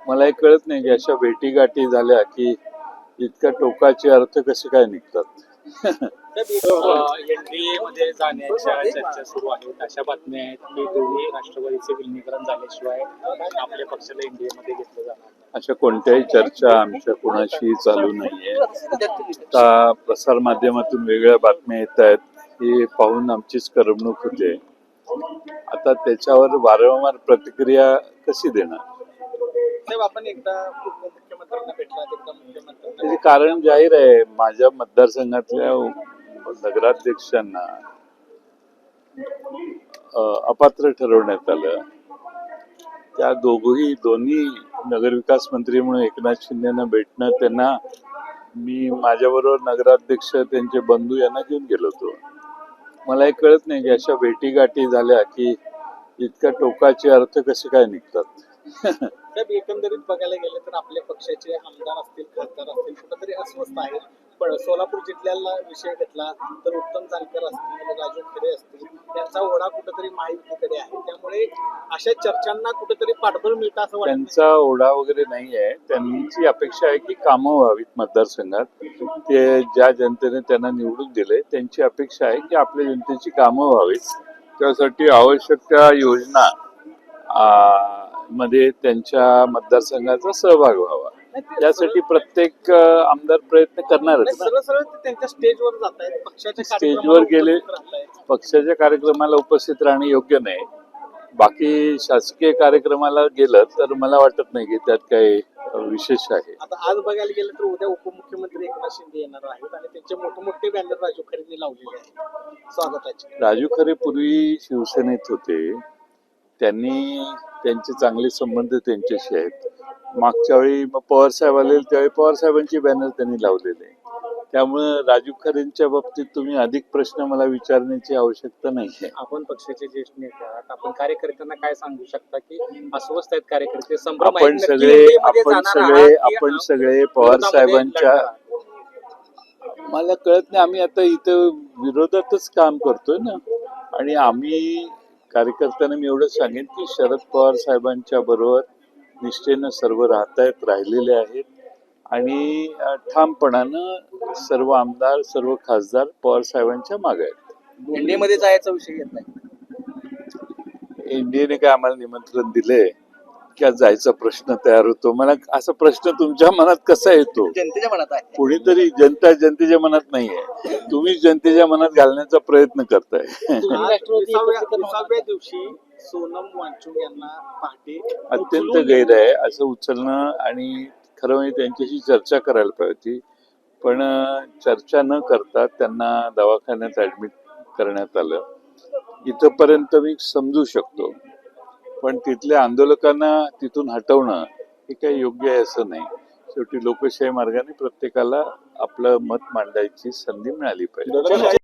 मला हे कळत नाही की अशा भेटीगाठी झाल्या की इतक्या टोकाचे अर्थ कसे काय निघतात. एनडीए मध्ये जाण्याच्या चर्चा सुरू आहेत. अशा बातम्या आहेत की दोन्ही राष्ट्रवादीचे विलीनीकरण झाल्याशिवाय आपल्या पक्षाला एनडीए मध्ये घेतलं जाणार. अशा कोणत्याही चर्चा आमच्या कोणाशी चालू नाहीये. आता प्रसार माध्यमातून वेगळ्या बातम्या येत आहेत हे पाहून आमचीच करमणूक होते. आता त्याच्यावर वारंवार प्रतिक्रिया कशी देणार. साहेब, आपण एकदा उपमुख्यमंत्र्यांना भेटलात, एकदा मुख्यमंत्र्यांना त्याचे कारण जाहीर आहे. माझ्या मतदारसंघातल्या नगराध्यक्षांना अपात्र ठरवण्यात आलं. त्या दोन्ही नगरविकास मंत्री म्हणून एकनाथ शिंदेना भेटणं, त्यांना मी माझ्याबरोबर नगराध्यक्ष त्यांचे बंधू यांना घेऊन गेलो होतो. मला हे कळत नाही की अशा भेटीगाठी झाल्या की इतक्या टोकाचे अर्थ कसे काय निघतात. साहेब, एकंदरीत बघायला गेलं तर आपल्या पक्षाचे आमदार असतील, खासदार असतील, कुठेतरी अस्वस्थ आहेत. पण सोलापूर जिल्ह्याला विषय घेतला तर उत्तम जानकर असतील, राजू खरे असतील, त्यांचा ओढा कुठेतरी महायुतीकडे आहे. त्यामुळे अशा चर्चांना कुठेतरी पाठबळ मिळतं असं वाटतं. त्यांचा ओढा वगैरे नाही आहे. त्यांची अपेक्षा आहे की कामं व्हावीत मतदारसंघात. ते ज्या जनतेने त्यांना निवडून दिले त्यांची अपेक्षा आहे की आपल्या जनतेची कामं व्हावीत. त्यासाठी आवश्यक त्या योजना मध्ये त्यांच्या मतदारसंघाचा सहभाग व्हावा. त्यासाठी प्रत्येक आमदार प्रयत्न करणारच. सरळ सरळ त्यांच्या स्टेजवर जात आहेत. पक्षाच्या स्टेजवर गेले, पक्षाच्या कार्यक्रमाला उपस्थित राहणे योग्य नाही. बाकी शासकीय कार्यक्रमाला गेलं तर मला वाटत नाही की त्यात काही विशेष आहे. आता आज बघायला गेलं तर उद्या उपमुख्यमंत्री एकनाथ शिंदे येणार आहेत आणि त्यांचे मोठे बॅनर राजू खरेंनी लावलेले आहेत स्वागताचे. राजू खरे पूर्वी शिवसेनेत होते. त्यांचे चांगले संबंध त्यांच्याशी आहेत. मागच्या वेळी पवार साहेब आले त्यावेळी पवार साहेबांची बॅनर त्यांनी लावलेले. त्यामुळे राजू खरेंच्या बाबतीत तुम्ही अधिक प्रश्न मला विचारण्याची आवश्यकता नाही आहे. आपण पक्षाचे ज्येष्ठ नेते आहात, आपण कार्यकर्त्यांना काय सांगू शकता की अस्वस्थ आहेत कार्यकर्ते? आपण सगळे पवार साहेबांच्या, मला कळत नाही, आम्ही आता इथं विरोधातच काम करतोय ना. आणि आम्ही कार्यकर्त्यांना मी एवढं सांगेन की शरद पवार साहेबांच्या बरोबर निष्ठेनं सर्व राहिलेले आहेत आणि ठामपणानं सर्व आमदार, सर्व खासदार पवार साहेबांच्या मागे आहेत. एनडीए मध्ये जायचा विषय येत नाही. एनडीएने काय आम्हाला निमंत्रण दिले की जायचा प्रश्न तयार होतो. मला असा प्रश्न तुमच्या मनात कसा येतो? जनतेच्या मनात आहे. कोणीतरी जनतेच्या मनात नाहीये. तुम्ही जनतेच्या मनात घालण्याचा प्रयत्न करताय. 20व्या दिवशी सोनम वांचूक यांना पहाटे अत्यंत गैर आहे असं उचलणं. आणि खरं म्हणजे त्यांच्याशी चर्चा करायला पाहिजे होती. पण चर्चा न करता त्यांना दवाखान्यात ऍडमिट करण्यात आलं. इथपर्यंत मी समजू शकतो. पण तिथल्या आंदोलकांना तिथून हटवणं हे काही योग्य आहे असं नाही. शेवटी लोकशाही मार्गाने प्रत्येकाला आपलं मत मांडायची संधी मिळाली पाहिजे.